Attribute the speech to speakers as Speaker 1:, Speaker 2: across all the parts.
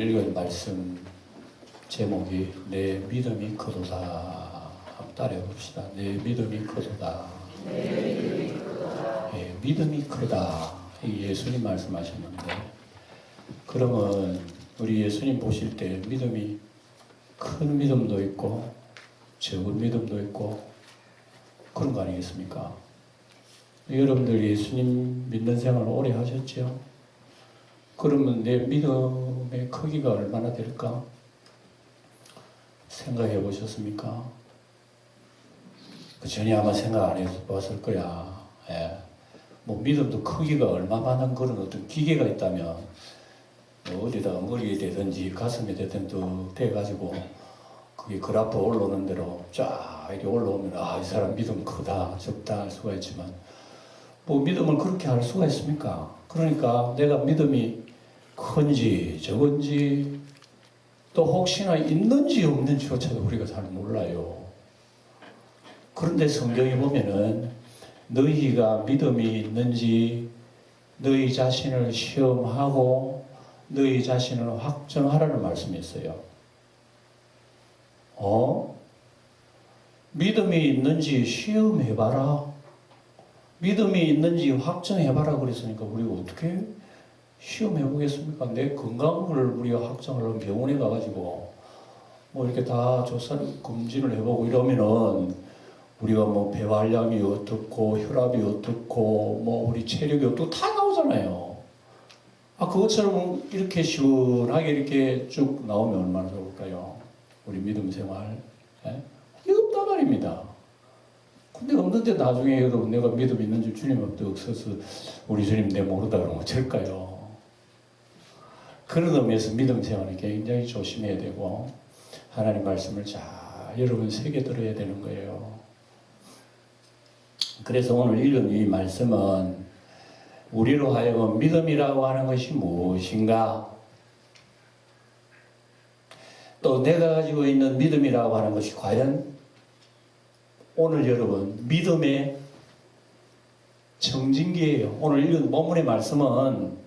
Speaker 1: 읽은 말씀 제목이 내 믿음이 크도다. 한번 따라해 봅시다. 내 믿음이 크도다. 예, 믿음이 크다. 예수님 말씀하셨는데, 그러면 우리 예수님 보실 때 믿음이 큰 믿음도 있고 적은 믿음도 있고 그런 거 아니겠습니까? 여러분들 예수님 믿는 생활 오래 하셨죠? 그러면 내 믿음의 크기가 얼마나 될까? 생각해 보셨습니까? 그 전에 아마 생각 안 해봤을 거야. 예. 뭐 믿음도 크기가 얼마만한 그런 어떤 기계가 있다면 뭐 어디다가 머리에 대든지 가슴에 대든 돼가지고 그게 그래프 올라오는 대로 쫙 이렇게 올라오면 이 사람 믿음 크다 적다 할 수가 있지만, 뭐 믿음을 그렇게 할 수가 있습니까? 그러니까 내가 믿음이 큰지 적은지 또 혹시나 있는지 없는지조차도 우리가 잘 몰라요. 그런데 성경에 보면은 너희가 믿음이 있는지 너희 자신을 시험하고 너희 자신을 확정하라는 말씀이 있어요. 믿음이 있는지 시험해봐라. 믿음이 있는지 확정해봐라 그랬으니까 우리가 어떻게 시험해보겠습니까? 내 건강을 우리가 확정하려면 병원에 가가지고 뭐 이렇게 다 조사를 검진을 해보고 이러면은 우리가 뭐 배활량이 어떻고 혈압이 어떻고 뭐 우리 체력이 어떻고 다 나오잖아요. 그것처럼 이렇게 시원하게 이렇게 쭉 나오면 얼마나 좋을까요? 우리 믿음 생활. 예? 이게 없단 말입니다. 근데 없는데 나중에 여러분 내가 믿음 있는 줄 주님 앞에 없어서 우리 주님 내 모르다 그러면 어쩔까요? 그런 의미에서 믿음 생활을 굉장히 조심해야 되고 하나님 말씀을 잘 여러분 새겨 들어야 되는 거예요. 그래서 오늘 읽은 이 말씀은 우리로 하여금 믿음이라고 하는 것이 무엇인가, 또 내가 가지고 있는 믿음이라고 하는 것이 과연 오늘 여러분 믿음의 청진기예요. 오늘 읽은 본문의 말씀은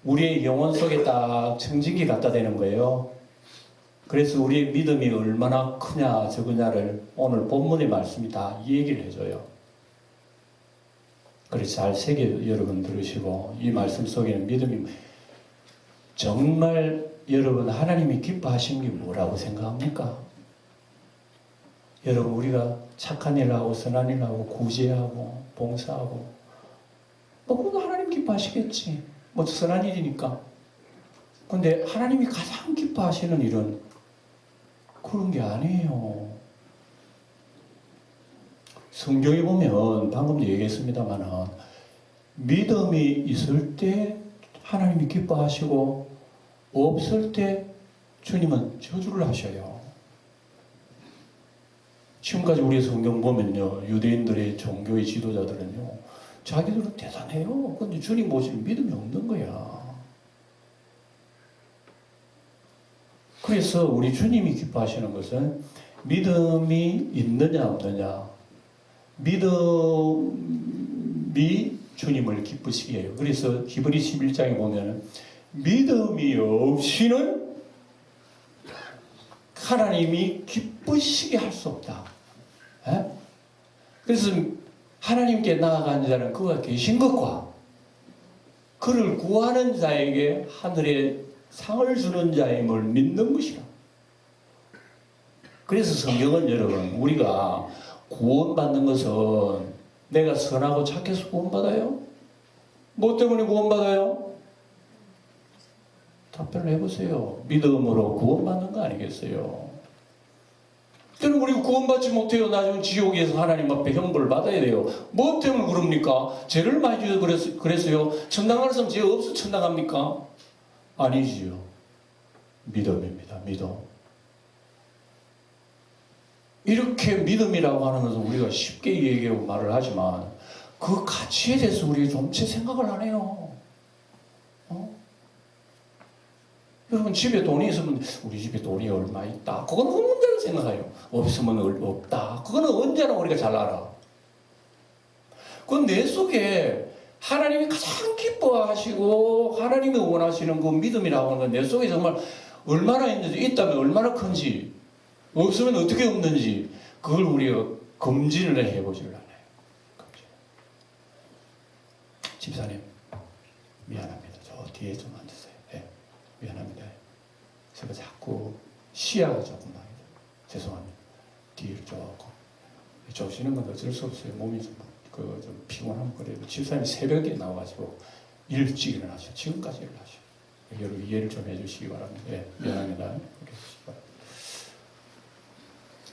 Speaker 1: 우리의 영혼 속에 딱 청진기 갖다 대는 거예요. 그래서 우리의 믿음이 얼마나 크냐 적으냐를 오늘 본문의 말씀이 다 얘기를 해줘요. 그래서 잘 새겨 여러분 들으시고, 이 말씀 속에는 믿음이 정말 여러분 하나님이 기뻐하시는 게 뭐라고 생각합니까? 여러분 우리가 착한 일 하고 선한 일 하고 구제하고 봉사하고 뭐 그거 하나님 기뻐하시겠지. 뭐 선한 일이니까. 근데 하나님이 가장 기뻐하시는 일은 그런 게 아니에요. 성경에 보면 방금도 얘기했습니다만 믿음이 있을 때 하나님이 기뻐하시고 없을 때 주님은 저주를 하셔요. 지금까지 우리 성경 보면요, 유대인들의 종교의 지도자들은요, 자기들은 대단해요. 근데 주님 모시는 믿음이 없는 거야. 그래서 우리 주님이 기뻐하시는 것은 믿음이 있느냐 없느냐, 믿음이 주님을 기쁘시게 해요. 그래서 히브리 11장에 보면 믿음이 없이는 하나님이 기쁘시게 할 수 없다. 에? 그래서 하나님께 나아가는 자는 그가 계신 것과 그를 구하는 자에게 하늘의 상을 주는 자임을 믿는 것이라. 그래서 성경은 여러분 우리가 구원받는 것은 내가 선하고 착해서 구원받아요? 뭐 때문에 구원받아요? 답변을 해보세요. 믿음으로 구원받는 거 아니겠어요? 그럼 우리 구원받지 못해요. 나중에 지옥에서 하나님 앞에 형벌을 받아야 돼요. 뭐 때문에 그럽니까? 죄를 많이 지어서 그랬어요. 천당 가는 사람 죄 없어 천당 갑니까? 아니지요. 믿음입니다. 믿음. 이렇게 믿음이라고 하는 것은 우리가 쉽게 얘기하고 말을 하지만 그 가치에 대해서 우리가 좀체 생각을 안 해요. 여러분 집에 돈이 있으면 우리 집에 돈이 얼마 있다. 그건 없는 대로 생각해요. 없으면 없다. 그거는 언제나 우리가 잘 알아. 그건 내 속에 하나님이 가장 기뻐하시고 하나님이 원하시는 그 믿음이라고 하는 건 내 속에 정말 얼마나 있는지, 있다면 얼마나 큰지, 없으면 어떻게 없는지, 그걸 우리가 검진을 해보지를 않아요. 검진. 집사님, 미안합니다. 저 뒤에 좀 앉으세요. 네, 미안합니다. 제가 자꾸 시야가 조금 나요. 죄송합니다. 뒤를 조금. 조시는 건 어쩔 수 없어요. 몸이 좀 피곤하면 그래도 집사님이 새벽에 나와가지고 일찍 일어나셔. 지금까지 일어나셔. 여러분 이해를 좀 해주시기 바랍니다. 네, 미안합니다.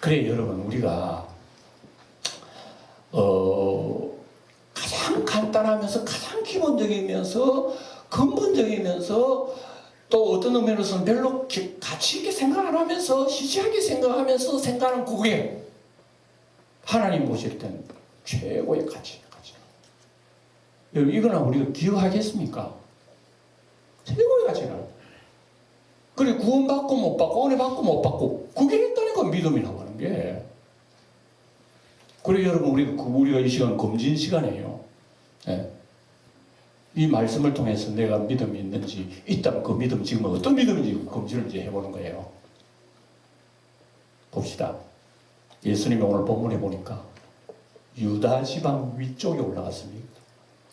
Speaker 1: 그래 여러분 우리가 가장 간단하면서 가장 기본적이면서 근본적이면서 또 어떤 의미로서는 별로 가치 있게 생각 안 하면서 시시하게 생각하면서 생각하는 그게 하나님 보실 땐 최고의 가치예요. 여러분 이거나 우리가 기억하겠습니까? 최고의 가치라. 그래 구원받고 못 받고 은혜 받고 못 받고 그게 있다니까 믿음이라고 하는 게. 그래 여러분 우리가 이 시간 검진 시간이에요. 네. 이 말씀을 통해서 내가 믿음이 있는지 있다면 그 믿음 지금 어떤 믿음인지 검진을 이제 해보는 거예요. 봅시다. 예수님이 오늘 본문에 보니까 유다 지방 위쪽에 올라갔습니다.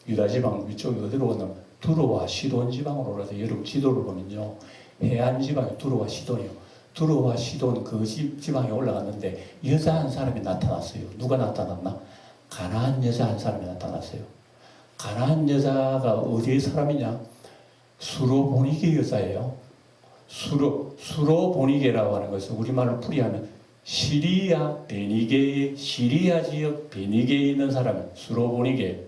Speaker 1: 유다 지방 위쪽에 어디로 갔냐면 두로와 시돈 지방으로 올라서 여러분 지도를 보면요. 해안 지방이 두로와 시돈이요. 두로와 시돈 그 지방에 올라갔는데 여자 한 사람이 나타났어요. 누가 나타났나? 가나안 여자 한 사람이 나타났어요. 가나안 여자가 어디의 사람이냐? 수로보니게 여자예요. 수로보니게라고 하는 것은 우리말로 풀이하면 시리아 지역 베니게에 있는 사람, 수로보니게.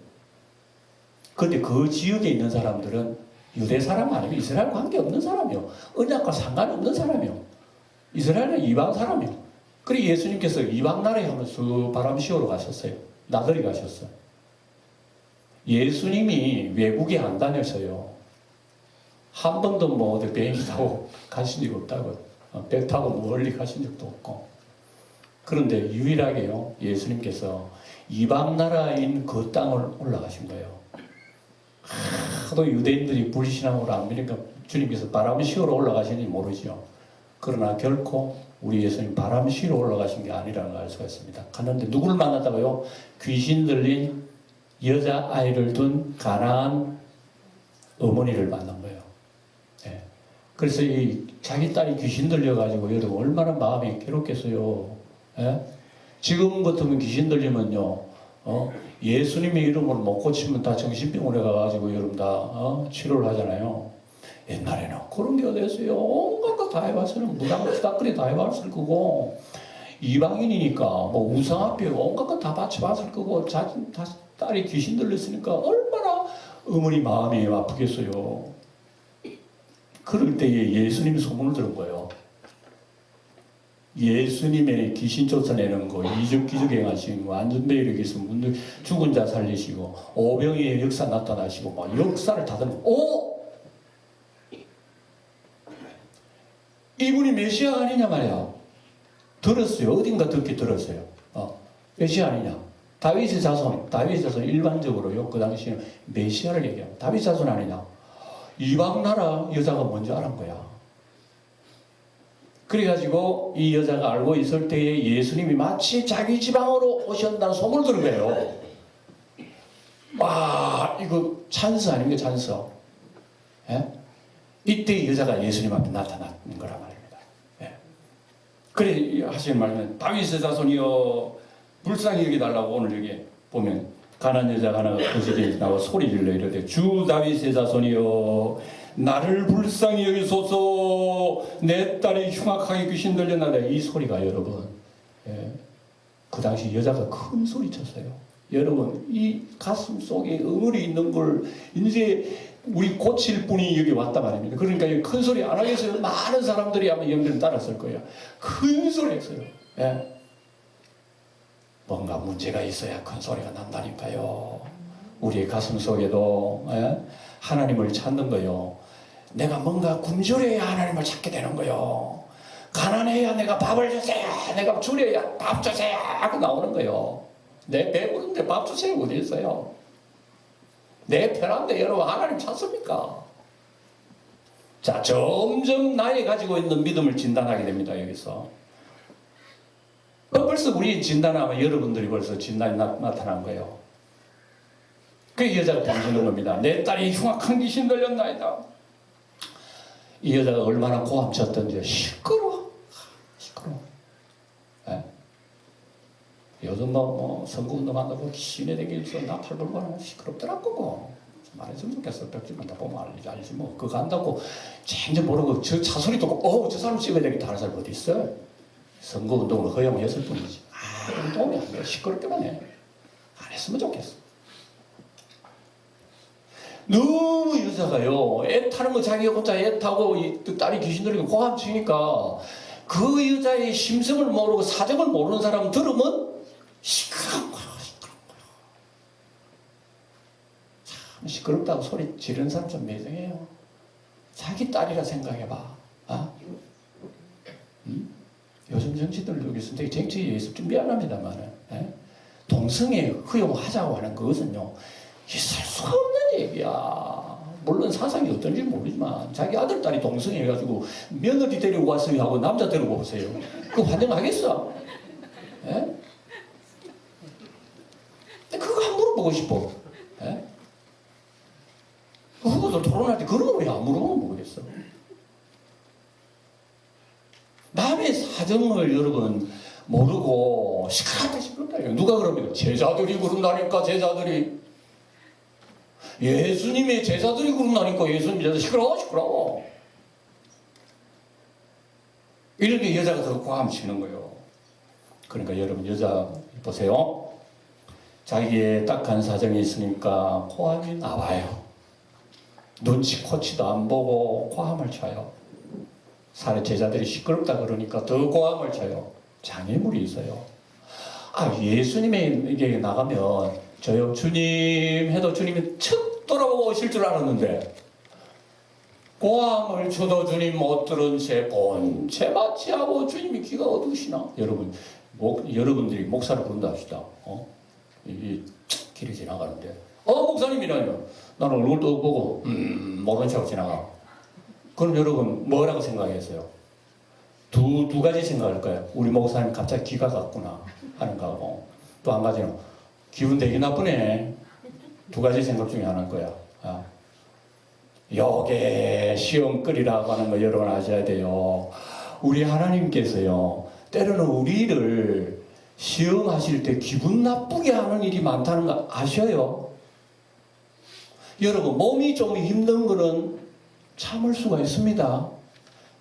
Speaker 1: 그런데 그 지역에 있는 사람들은 유대 사람 아니고 이스라엘 관계없는 사람이요. 언약과 상관없는 사람이요. 이스라엘은 이방 사람이요. 그리고 예수님께서 이방 나라에 하면서 바람 씌우러 가셨어요. 나들이 가셨어요. 예수님이 외국에 안 다녔어요. 한 번도 뭐 어디 비행기 타고 가신 적이 없다고요. 배 타고 멀리 가신 적도 없고. 그런데 유일하게요, 예수님께서 이방 나라인 그 땅을 올라가신 거예요. 하도 유대인들이 불신앙으로 안 믿으니까 주님께서 바람 씌우러 올라가시는지 모르죠. 그러나 결코 우리 예수님 바람 씌우러 올라가신 게 아니라는 걸 알 수가 있습니다. 갔는데 누구를 만났다고요? 귀신 들린 여자아이를 둔 가나안 어머니를 만난 거예요. 네. 그래서 이 자기 딸이 귀신 들려가지고 여러분 얼마나 마음이 괴롭겠어요. 네? 지금 같으면 귀신 들리면요, 예수님의 이름으로 못 고치면 다 정신병원에 가가지고 여러분 다 치료를 하잖아요. 옛날에는 그런 게 어딨어요. 온갖 거 다 해봤어요. 무당 부닥거리 다 해봤을 거고, 이방인이니까 뭐 우상 앞에 온갖 거 다 바쳐봤을 거고, 자기 딸이 귀신 들렸으니까 얼마나 어머니 마음이 아프겠어요. 그럴 때에 예수님이 소문을 들은 거예요. 예수님의 귀신 쫓아내는 거, 이적기적 행하시는 거, 안전벨 여기서 죽은 자 살리시고, 오병이의 역사 나타나시고, 막 역사를 다 듣는, 이분이 메시아 아니냐 말이야. 들었어요. 어딘가 듣게 들었어요. 메시아 아니냐. 다윗의 자손 일반적으로요. 그 당시에는 메시아를 얘기합니다. 다윗 자손 아니냐. 이방 나라 여자가 뭔지 알은 거야. 그래가지고 이 여자가 알고 있을 때에 예수님이 마치 자기 지방으로 오셨다는 소문을 들은 거예요. 와, 이거 찬스 아닙니까? 찬스. 예? 이때 여자가 예수님 앞에 나타난 거란 말입니다. 예. 그래 하시는 말은 다윗의 자손이여 불쌍히 여기달라고 오늘 여기 보면 가난 여자가 하나가 거시기에 나와 소리 질러 이러되 주 다윗의 자손이여 나를 불쌍히 여기소서 내 딸이 흉악하게 귀신 들렸나다. 이 소리가 여러분, 예. 그 당시 여자가 큰 소리 쳤어요. 여러분 이 가슴 속에 응어리 있는 걸 이제 우리 고칠 분이 여기 왔단 말입니다. 그러니까 큰 소리 안 하겠어요. 많은 사람들이 아마 영들을 따랐을 거예요. 큰 소리 했어요. 예. 뭔가 문제가 있어야 큰 소리가 난다니까요. 우리의 가슴 속에도 하나님을 찾는 거요. 내가 뭔가 굶주려야 하나님을 찾게 되는 거요. 가난해야 내가 밥을 주세요. 내가 줄여야 밥 주세요 하고 나오는 거요. 내 배부른데 밥 주세요 어디 있어요? 내 편한데 여러분 하나님 찾습니까? 자, 점점 나의 가지고 있는 믿음을 진단하게 됩니다. 여기서 벌써 우리 진단하면 여러분들이 벌써 진단이 나타난 거예요. 그 여자가 범죄는 겁니다. 내 딸이 흉악한 귀신 들렸나이다. 이 여자가 얼마나 고함쳤던지 시끄러워. 네? 요즘 선거운동 한다고 시내 대기에서 나팔 불고 하면 시끄럽더라고. 말했으면 좋겠어. 벽지만 다 보면 알지 뭐. 그거 한다고 전혀 모르고 저 차소리 듣고 저 사람 찍어야 되겠다 하는 사람 어디 있어? 선거운동을 허용했을 뿐이지. 그럼 도움이 안 돼. 시끄럽게만 해. 안 했으면 좋겠어. 너무 여자가요, 애 타는 거 자기가 혼자 애 타고 딸이 귀신 들리고 고함 치니까 그 여자의 심성을 모르고 사정을 모르는 사람 들으면 시끄러운 거예요. 참 시끄럽다고 소리 지르는 사람 좀 매정해요. 자기 딸이라 생각해봐. 요즘 정치들 여기 있을 때 정치에 의해서 좀 미안합니다만 동성애 허용하자고 하는 그것은요, 있을 수가 없는 얘기야. 물론 사상이 어떤지 모르지만 자기 아들, 딸이 동성애해가지고 며느리 데리고 왔어요 하고 남자 데리고 오세요. 그거 환영하겠어? 예? 그거 한 물어보고 싶어. 예? 그 후보들 토론할 때 그런 거 왜 안 물어보면 모르겠어. 남의 사정을 여러분 모르고 시끄럽다. 누가 그럽니까? 제자들이 그런다니까. 제자들이. 예수님의 제자들이 그런다니까. 예수님 제자 시끄러워. 이렇게 여자가 더 고함 치는 거예요. 그러니까 여러분 여자 보세요. 자기의 딱한 사정이 있으니까 고함이 나와요. 눈치 코치도 안 보고 고함을 쳐요. 사례 제자들이 시끄럽다 그러니까 더 고함을 쳐요. 장애물이 있어요. 예수님에게 나가면 저요 주님 해도 주님이 척 돌아오실 줄 알았는데 고함을 쳐도 주님 못 들은 채 본체 마취하고 주님이 귀가 어두우시나? 여러분들이 목사를 부른다 합시다. 이 길이 지나가는데 목사님이라뇨. 나는 얼굴도 보고 모른 척 지나가. 그럼 여러분 뭐라고 생각했어요? 두 가지 생각할 거예요. 우리 목사님 갑자기 귀가 갔구나 하는 거하고, 또 한 가지는 기분 되게 나쁘네. 두 가지 생각 중에 하나일 거야. 요게 시험거리라고 하는 거 여러분 아셔야 돼요. 우리 하나님께서요, 때로는 우리를 시험하실 때 기분 나쁘게 하는 일이 많다는 거 아셔요? 여러분 몸이 좀 힘든 거는 참을 수가 있습니다.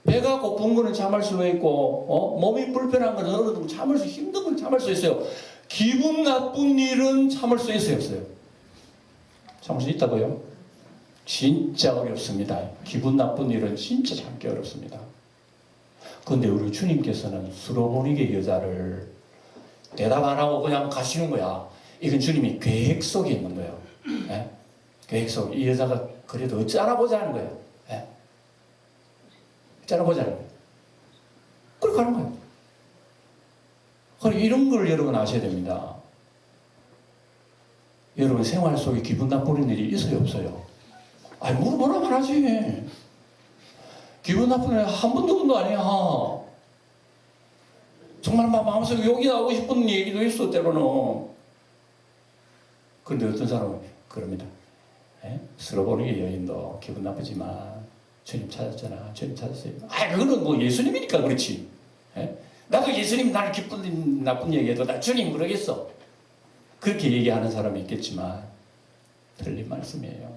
Speaker 1: 배가 고픈 거는 참을 수가 있고, 몸이 불편한 거는 어느 정도 참을 수, 힘든 건 참을 수 있어요. 기분 나쁜 일은 참을 수 있어요, 없어요? 참을 수 있다고요? 진짜 어렵습니다. 기분 나쁜 일은 진짜 참기 어렵습니다. 그런데 우리 주님께서는 수로보니게 여자를 대답 안 하고 그냥 가시는 거야. 이건 주님이 계획 속에 있는 거예요. 예? 계획 속. 이 여자가 그래도 어찌 알아보자는 거예요. 예? 어찌 알아보자는 거예요. 그렇게 가는 거예요. 그러니까 이런 걸 여러분 아셔야 됩니다. 여러분 생활 속에 기분 나쁘는 일이 있어요, 없어요? 물어보라만 하지. 기분 나쁜 일 한 번도 아니야. 정말 막 마음속에 욕이 나오고 싶은 얘기도 있어, 때로는. 그런데 어떤 사람은 그럽니다. 스로보니게 여인도 기분 나쁘지만 주님 찾았잖아. 주님 찾았어요. 그거는 뭐 예수님이니까 그렇지. 나도 예수님 나를 기쁜 나쁜 얘기해도 나 주님 그러겠어. 그렇게 얘기하는 사람이 있겠지만 틀린 말씀이에요.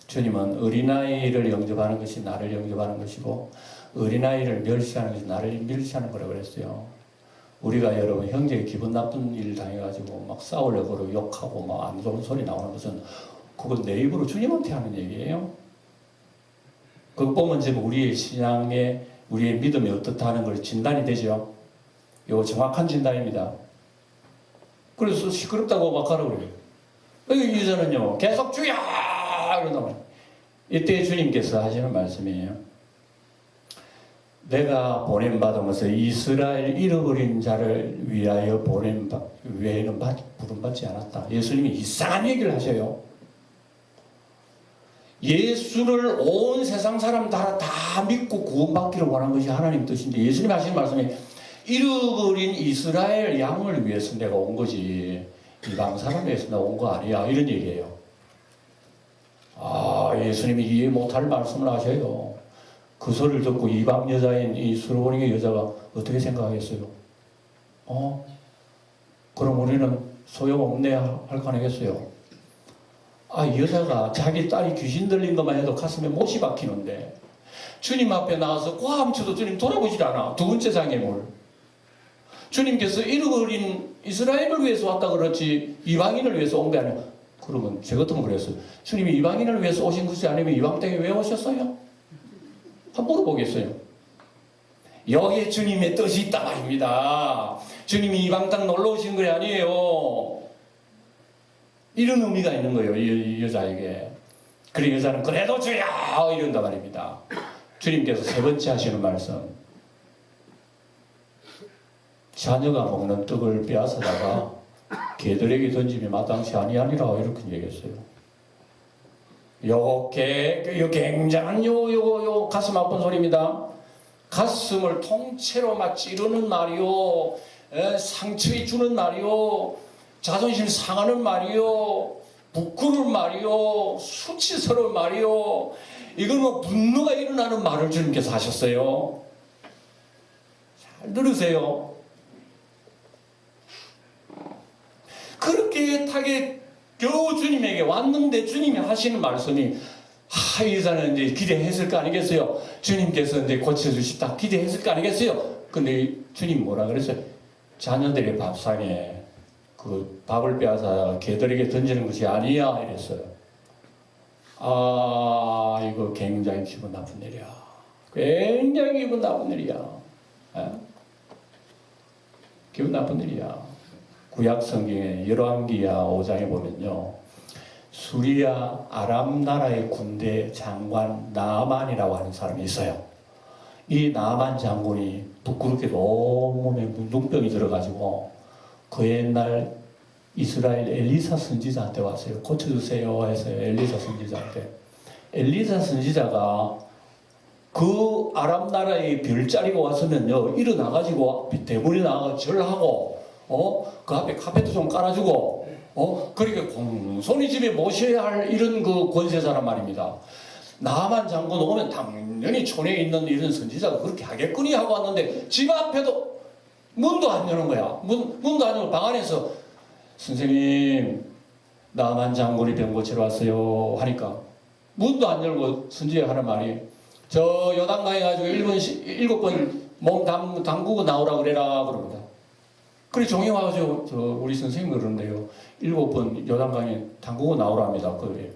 Speaker 1: 주님은 어린아이를 영접하는 것이 나를 영접하는 것이고, 어린아이를 멸시하는 것이 나를 멸시하는 거라고 그랬어요. 우리가 여러분 형제가 기분 나쁜 일 당해가지고 막 싸우려고 그러고 욕하고 막 안 좋은 소리 나오는 것은 그건 내 입으로 주님한테 하는 얘기예요. 그거 보면 지금 우리의 신앙에, 우리의 믿음이 어떻다 하는 걸 진단이 되죠. 이거 정확한 진단입니다. 그래서 시끄럽다고 막 하라고 그래요. 이 여자는요 계속 주야 이런단 말이에요. 이때 주님께서 하시는 말씀이에요. 내가 보냄받으면서 이스라엘 잃어버린 자를 위하여 보냄 외에는 부름받지 않았다. 예수님이 이상한 얘기를 하셔요. 예수를 온 세상 사람 다 믿고 구원받기를 원한 것이 하나님 뜻인데, 예수님 하시는 말씀이 잃어버린 이스라엘 양을 위해서 내가 온 거지 이방 사람을 위해서 내가 온 거 아니야, 이런 얘기예요. 예수님이 이해 못할 말씀을 하셔요. 그 소리를 듣고 이방 여자인 이 수르보니게 여자가 어떻게 생각하겠어요? 그럼 우리는 소용없네 할 거 아니겠어요? 이 여자가 자기 딸이 귀신 들린 것만 해도 가슴에 못이 박히는데 주님 앞에 나와서 과함쳐도 주님 돌아보질 않아. 두 번째 장애물. 주님께서 잃어버린 이스라엘을 위해서 왔다 그렇지 이방인을 위해서 온 게 아니야. 그러면 제 같으면 그랬어요. 주님이 이방인을 위해서 오신 것이 아니면 이방 땅에 왜 오셨어요? 한번 물어보겠어요. 여기에 주님의 뜻이 있단 말입니다. 주님이 이방 땅 놀러 오신 게 아니에요. 이런 의미가 있는 거예요, 이 여자에게. 그래 여자는 그래도 주야 이런단 말입니다. 주님께서 세 번째 하시는 말씀, 자녀가 먹는 떡을 빼앗아다가 개들에게 던짐이 마땅치 아니하니라 이렇게 얘기했어요. 요게 굉장한 요 가슴 아픈 소리입니다. 가슴을 통째로 막 찌르는 말이요, 상처에 주는 말이요, 자존심 상하는 말이요, 부끄러운 말이요, 수치스러운 말이요, 이건 뭐 분노가 일어나는 말을 주님께서 하셨어요. 잘 들으세요. 그렇게 타게 겨우 주님에게 왔는데 주님이 하시는 말씀이 이 여자는 이제 기대했을 거 아니겠어요? 주님께서 이제 고쳐주시다 기대했을 거 아니겠어요? 근데 주님 뭐라 그랬어요? 자녀들의 밥상에 그 밥을 빼앗아 개들에게 던지는 것이 아니야 이랬어요. 이거 굉장히 기분 나쁜 일이야. 굉장히 기분 나쁜 일이야. 기분 나쁜 일이야. 구약 성경에 열왕기야 5장에 보면요, 수리아 아람 나라의 군대 장관 나만이라고 하는 사람이 있어요. 이 나만 장군이 부끄럽게도 온몸에 문둥병이 들어가지고 그 옛날 이스라엘 엘리사 선지자한테 왔어요. 고쳐주세요 해서 엘리사 선지자한테. 엘리사 선지자가 그 아람 나라의 별자리가 왔으면요, 일어나가지고 대문에 나가 절하고 그 앞에 카페트 좀 깔아주고 그러니까 공손히 집에 모셔야 할 이런 그 권세자란 말입니다. 나만 장군 오면 당연히 촌에 있는 이런 선지자가 그렇게 하겠거니 하고 왔는데 집 앞에도 문도 안 여는 거야. 문도 안 열고 방 안에서 선생님 나만 장군이 병 고치러 왔어요 하니까 문도 안 열고 선지자가 하는 말이, 저 요단강에 가지고 7번 몸 담그고 나오라 그래라 그럽니다. 그래 종이 와가지고 우리 선생님 그러는데요, 7번 요단강에 담그고 나오랍니다. 그래.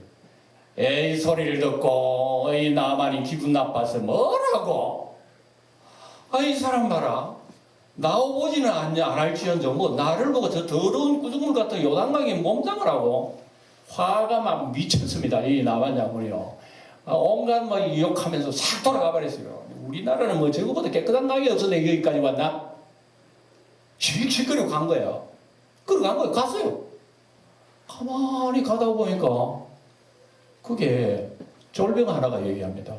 Speaker 1: 에이 소리를 듣고 이 나만이 기분 나빠서 뭐라고? 이 사람 봐라. 나오보지는 안 할지언정 뭐 나를 보고 저 더러운 구덩물 같은 요단강에 몸담을 하고 화가 막 미쳤습니다. 이 나만 장군이요. 온갖 뭐 욕하면서 싹 돌아가 버렸어요. 우리나라는 뭐 저거보다 깨끗한 강이 없어서 여기까지 왔나? 씩씩거리고 간 거예요. 그러고 간 거예요. 갔어요. 가만히 가다 보니까 그게 쫄병 하나가 얘기합니다.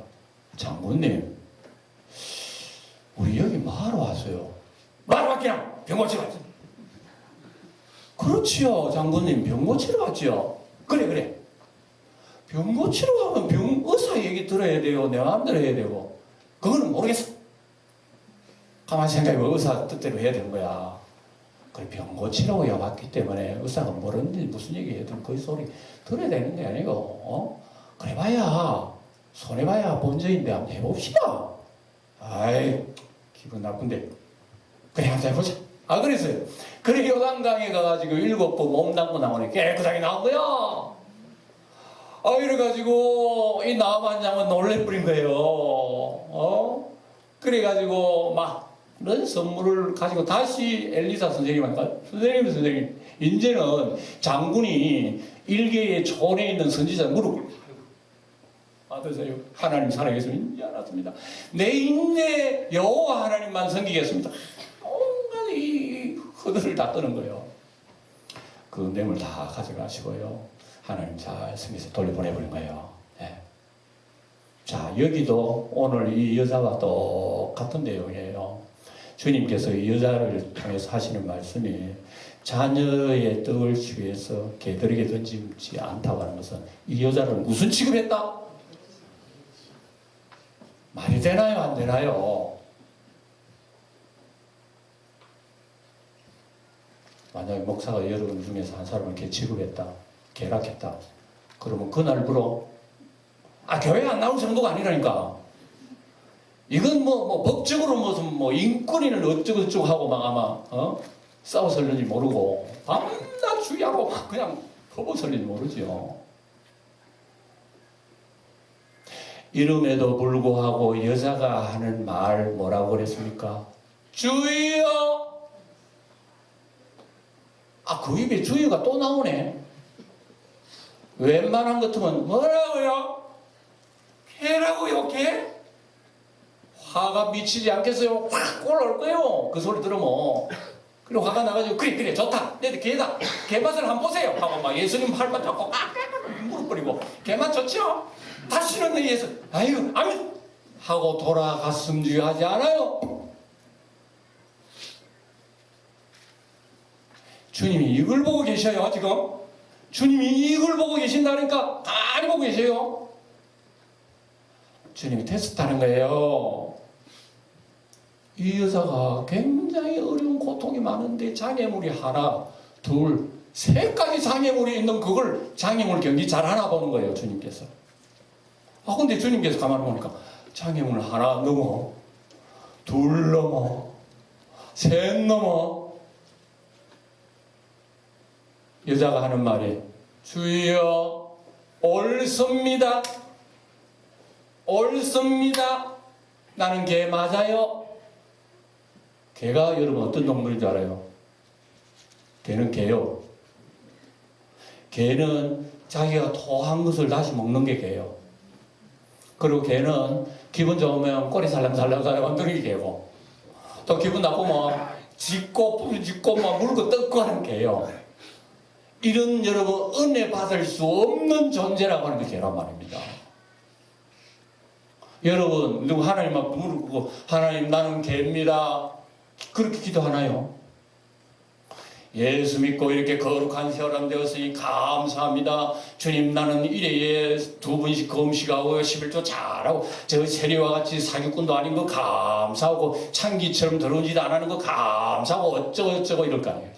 Speaker 1: 장군님, 우리 여기 뭐하러 왔어요? 뭐하러 왔기랑 병 고치러 왔죠. 그렇지요, 장군님. 병 고치러 왔지요. 그래. 병 고치러 가면 의사 얘기 들어야 돼요. 내 마음대로 해야 되고. 그거는 모르겠어. 가만히 생각해보면 의사 뜻대로 해야 되는 거야. 그래, 병 고치러 왔기 때문에 의사가 모르는데 무슨 얘기 해도 그 소리 들어야 되는 게 아니고, 그래 봐야, 손해봐야 본전인데 한번 해봅시다. 아이, 기분 나쁜데. 그래, 한번 해보자. 그랬어요. 그래, 요단강에 가가지고 7번 몸 담고 나오니 깨끗하게 나온 거야. 이래가지고, 이 나만 장은 놀래버린 거예요. 그래가지고, 이런 선물을 가지고 다시 엘리사 선생님한테, 선생님, 이제는 장군이 일개의 촌에 있는 선지자 무릎을 받으세요. 하나님 살아계시면 이제 알았습니다. 내 인내 여호와 하나님만 섬기겠습니다. 온갖 이 허들을 다 떠는 거예요. 그 뇌물 다 가져가시고요, 하나님 잘 섬겨서 돌려보내버린 거예요. 예. 자, 여기도 오늘 이 여자와 똑같은 내용이에요. 주님께서 이 여자를 통해서 하시는 말씀이 자녀의 떡을 취해서 개들에게 던지지 않다고 하는 것은 이 여자를 무슨 취급했다? 말이 되나요? 안 되나요? 만약에 목사가 여러분 중에서 한 사람을 개 취급했다, 개락했다, 그러면 그날부로 교회 안 나올 정도가 아니라니까. 이건 법적으로 무슨 인권위를 어쩌고저쩌고 하고 막 아마 싸워설는지 모르고 밤낮 주의하고 막 그냥 퍼부설는지 모르죠. 이름에도 불구하고 여자가 하는 말 뭐라고 그랬습니까? 주여! 그 입에 주여가 또 나오네. 웬만한 것 같으면 뭐라고요? 개라고요, 개? 화가 미치지 않겠어요? 확 올라올 거예요. 그 소리 들으면. 그리고 화가 나가지고 그래 좋다. 내 개다. 개맛을 한번 보세요. 하고 막 예수님 팔만 잡고 무릎 꿇리고 개맛 좋죠? 다시는 내 예수 아유 아멘 하고 돌아갔음지 하지 않아요. 주님이 이걸 보고 계셔요. 지금 주님이 이걸 보고 계신다니까 가만히 보고 계세요. 주님이 테스트하는 거예요. 이 여자가 굉장히 어려운 고통이 많은데 장애물이 하나, 둘, 세 가지 장애물이 있는 그걸 장애물 경기 잘하나 보는 거예요. 주님께서. 근데 주님께서 가만히 보니까 장애물 하나 넘어, 둘 넘어, 셋 넘어. 여자가 하는 말이 주여 옳습니다. 옳습니다. 나는 개 맞아요. 개가 여러분 어떤 동물인 줄 알아요? 개는 개요. 개는 자기가 토한 것을 다시 먹는 게 개요. 그리고 개는 기분 좋으면 꼬리 살랑살랑 만드는 게 개고, 또 기분 나쁘면 짖고 부르짖고 막 물고 뜯고 하는 개요. 이런 여러분 은혜 받을 수 없는 존재라고 하는 게 개란 말입니다. 여러분 누구 하나님 앞에 무릎 꿇고 하나님 나는 개입니다. 그렇게 기도하나요? 예수 믿고 이렇게 거룩한 사람 되었으니 감사합니다. 주님 나는 일회에 2번씩 금식하고 11조 잘하고 저 세리와 같이 사기꾼도 아닌 거 감사하고 창기처럼 더러운 짓 안 하는 거 감사하고 어쩌고 이럴 거 아니에요.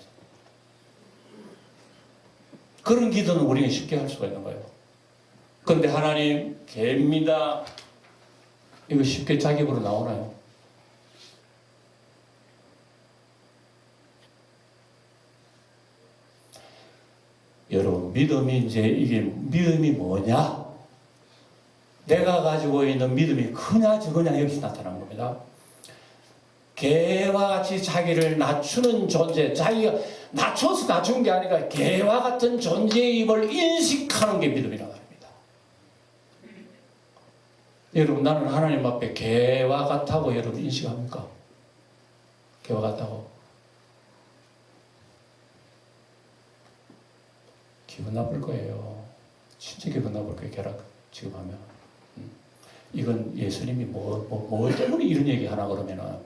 Speaker 1: 그런 기도는 우리는 쉽게 할 수가 있는 거예요. 그런데 하나님 개입니다. 이거 쉽게 자기 입으로 나오나요? 여러분 믿음이 이게 믿음이 뭐냐? 내가 가지고 있는 믿음이 크냐 적으냐 여기서 나타난 겁니다. 개와 같이 자기를 낮추는 존재, 자기가 낮춰서 낮춘 게 아니라 개와 같은 존재임을 인식하는 게 믿음이라고 합니다. 여러분 나는 하나님 앞에 개와 같다고 여러분 인식합니까? 개와 같다고? 기분 나쁠 거예요. 진짜 기분 나쁠 거예요. 개라 지금 하면. 이건 예수님이 뭐 때문에 이런 얘기 하나 그러면은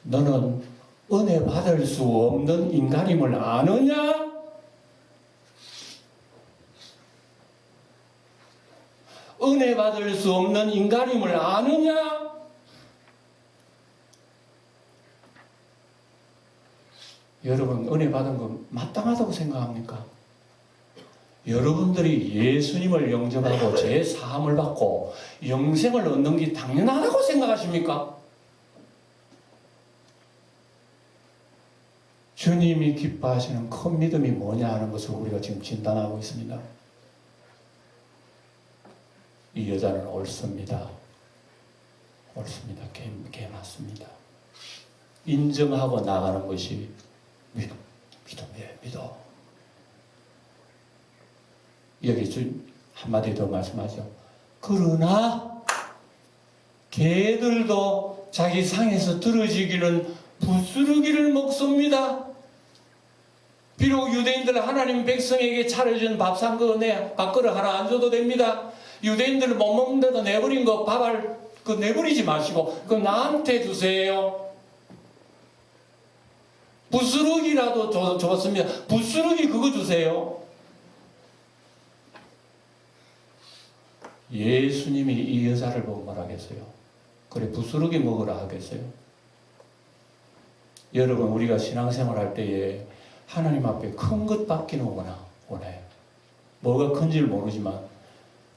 Speaker 1: 너는 은혜 받을 수 없는 인간임을 아느냐? 은혜 받을 수 없는 인간임을 아느냐? 여러분 은혜 받은 거 마땅하다고 생각합니까? 여러분들이 예수님을 영접하고 죄 사함을 받고 영생을 얻는 게 당연하다고 생각하십니까? 주님이 기뻐하시는 큰 믿음이 뭐냐 하는 것을 우리가 지금 진단하고 있습니다. 이 여자는 옳습니다. 옳습니다. 개 맞습니다. 인정하고 나가는 것이 믿음이에요. 믿음. 여기 한마디 더 말씀하죠. 그러나 개들도 자기 상에서 떨어지기는 부스러기를 먹습니다. 비록 유대인들 하나님 백성에게 차려준 밥상 그 은혜 밥그릇 하나 안 줘도 됩니다. 유대인들 못 먹는데도 내버린 거 밥알 그 내버리지 마시고 그 나한테 주세요. 부스러기라도 좋습니다. 부스러기 그거 주세요. 예수님이 이 여자를 보고 뭐라겠어요? 그래 부스러기 먹으라 하겠어요? 여러분 우리가 신앙생활 할 때에 하나님 앞에 큰 것 받기는 원해요. 뭐가 큰지를 모르지만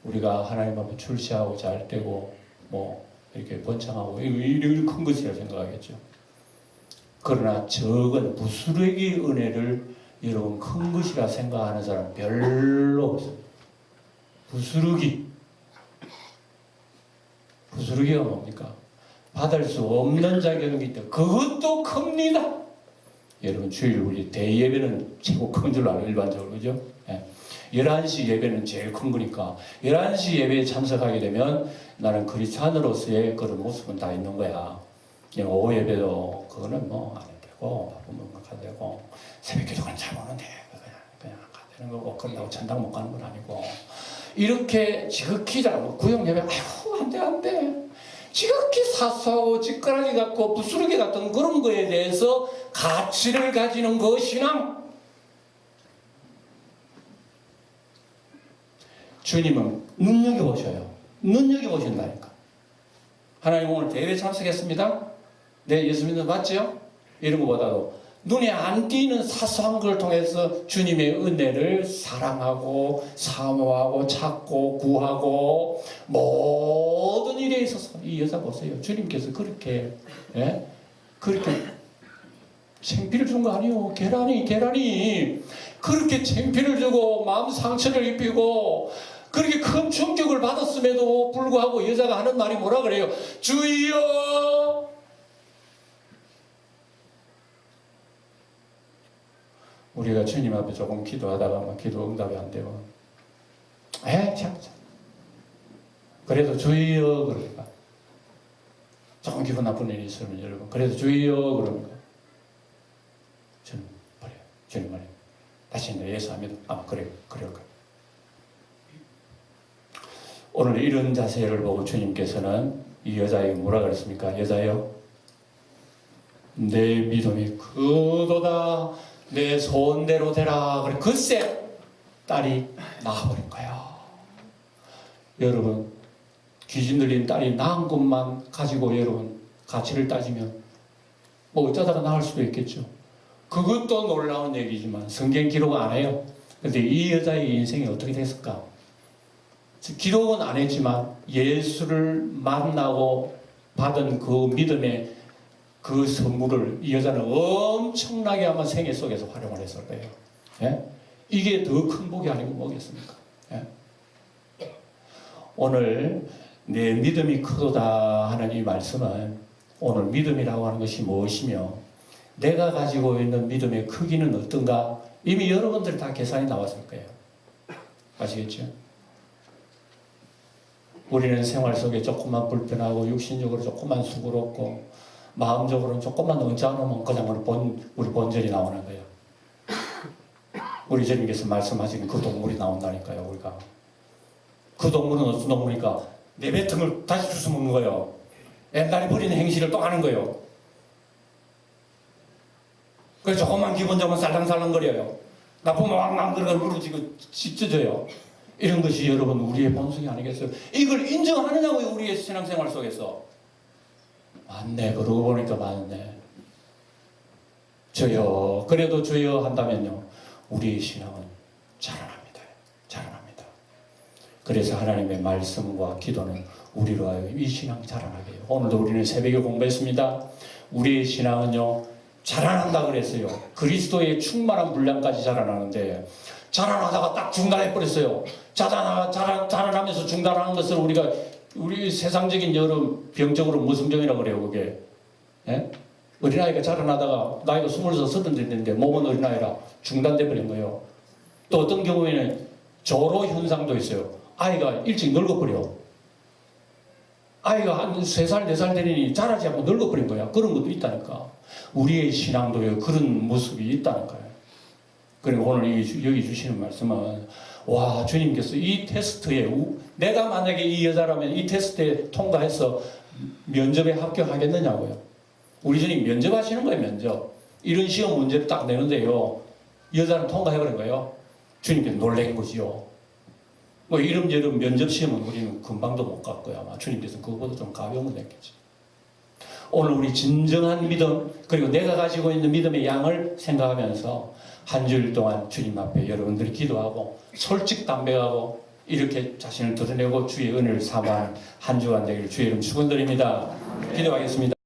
Speaker 1: 우리가 하나님 앞에 출시하고자 할 때고 뭐 이렇게 번창하고 이런 큰 것이라 생각하겠죠. 그러나 적은 부스러기 은혜를 여러분 큰 것이라 생각하는 사람 별로 없어요. 부스러기가 뭡니까? 받을 수 없는 자격이 있다. 그것도 큽니다. 여러분 주일 우리 대예배는 최고 큰 줄 알아요. 일반적으로 그죠? 11시 예배는 제일 큰 거니까 11시 예배에 참석하게 되면 나는 그리스도인으로서의 그런 모습은 다 있는 거야. 오후 예배도 그거는 뭐 안 해도 되고 바쁘면 가도 되고 새벽 기도는 잘 오는데 그냥 가도 되는 거고 그런다고 천당 못 가는 건 아니고 이렇게 지극히 잘하고 구역 예배 아이고 안돼 지극히 사소하고 찌끄러기 같고 부스러기 같은 그런 거에 대해서 가치를 가지는 그 신앙. 주님은 눈여겨보셔요. 눈여겨보신다니까. 하나님 오늘 대회 참석했습니다. 네, 예수 믿는 거 맞죠? 이런 것보다도 눈에 안 띄는 사소한 걸 통해서 주님의 은혜를 사랑하고 사모하고 찾고 구하고 모든 일에 있어서 이 여자 보세요. 주님께서 그렇게 그렇게 창피를 준 거 아니에요. 계란이 그렇게 창피를 주고 마음 상처를 입히고 그렇게 큰 충격을 받았음에도 불구하고 여자가 하는 말이 뭐라 그래요? 주여. 우리가 주님 앞에 조금 기도하다가 막 기도 응답이 안 되고 참 그래도 주여 그러니까 조금 기분 나쁜 일이 있으면 여러분 그래도 주여 그러니까 저는 버려요. 주님 말이에요. 다시 내 예수 안 믿어. 그래요. 오늘 이런 자세를 보고 주님께서는 이 여자에게 뭐라 그랬습니까? 여자여 내 믿음이 크도다 내 소원대로 되라. 그래 글쎄 딸이 나아버린 거야. 여러분 귀신 들린 딸이 낳은 것만 가지고 여러분 가치를 따지면 뭐 어쩌다가 나을 수도 있겠죠. 그것도 놀라운 얘기지만 성경 기록 안 해요. 근데 이 여자의 인생이 어떻게 됐을까? 기록은 안 했지만 예수를 만나고 받은 그 믿음의 그 선물을 이 여자는 엄청나게 아마 생애 속에서 활용을 했을 거예요. 예? 이게 더 큰 복이 아니고 뭐겠습니까? 예? 오늘 내 믿음이 크도다 하는 이 말씀은 오늘 믿음이라고 하는 것이 무엇이며 내가 가지고 있는 믿음의 크기는 어떤가 이미 여러분들 다 계산이 나왔을 거예요. 아시겠죠? 우리는 생활 속에 조금만 불편하고 육신적으로 조금만 수고롭고 마음적으로는 조금만 언짢으면 그냥 우리 본절이 나오는 거예요. 우리 주님께서 말씀하신 그 동물이 나온다니까요. 우리가 그 동물은 어떤 동물이니까 내뱉음을 다시 주워 먹는 거예요. 옛날에 버리는 행실을 또 하는 거예요. 그래서 조금만 기분 좋으면 살랑살랑거려요. 나쁘면 왕왕 들어가 무릎지고 찢어져요. 이런 것이 여러분 우리의 본성이 아니겠어요? 이걸 인정하느냐고요. 우리의 신앙생활 속에서. 맞네. 그러고 보니까 맞네. 주여 그래도 주여 한다면요 우리의 신앙은 자라납니다. 그래서 하나님의 말씀과 기도는 우리로 하여금 이 신앙이 자라나게 해요. 오늘도 우리는 새벽에 공부했습니다. 우리의 신앙은요 자라난다 그랬어요. 그리스도의 충만한 분량까지 자라나는데 자라나다가 딱 중단해버렸어요. 자라나면서 중단하는 것을 우리 세상적인 여러 병적으로 무슨 병이라고 그래요 그게? 예? 어린아이가 자라나다가 나이가 20살, 30 됐는데 몸은 어린아이라 중단돼버린 거예요. 또 어떤 경우에는 조로 현상도 있어요. 아이가 일찍 늙어버려. 아이가 한 3살, 4살 되니 자라지 않고 늙어버린 거야. 그런 것도 있다니까. 우리의 신앙도요 그런 모습이 있다니까요. 그리고 오늘 여기 주시는 말씀은 와 주님께서 이 테스트에 내가 만약에 이 여자라면 이 테스트에 통과해서 면접에 합격하겠느냐고요. 우리 주님 면접하시는 거예요, 면접. 이런 시험 문제를 딱 내는데요. 여자는 통과해버린 거예요. 주님께서 놀란 거지요. 뭐 이름저름 면접 시험은 우리는 금방도 못 갔고요. 아마 주님께서 그거보다 좀 가벼운 거 냈겠죠. 오늘 우리 진정한 믿음, 그리고 내가 가지고 있는 믿음의 양을 생각하면서 한 주일 동안 주님 앞에 여러분들이 기도하고 솔직담백하고 이렇게 자신을 드러내고 주의 은혜를 사모하는 한 주간 되기를 주의 이름 축원드립니다. 기도하겠습니다.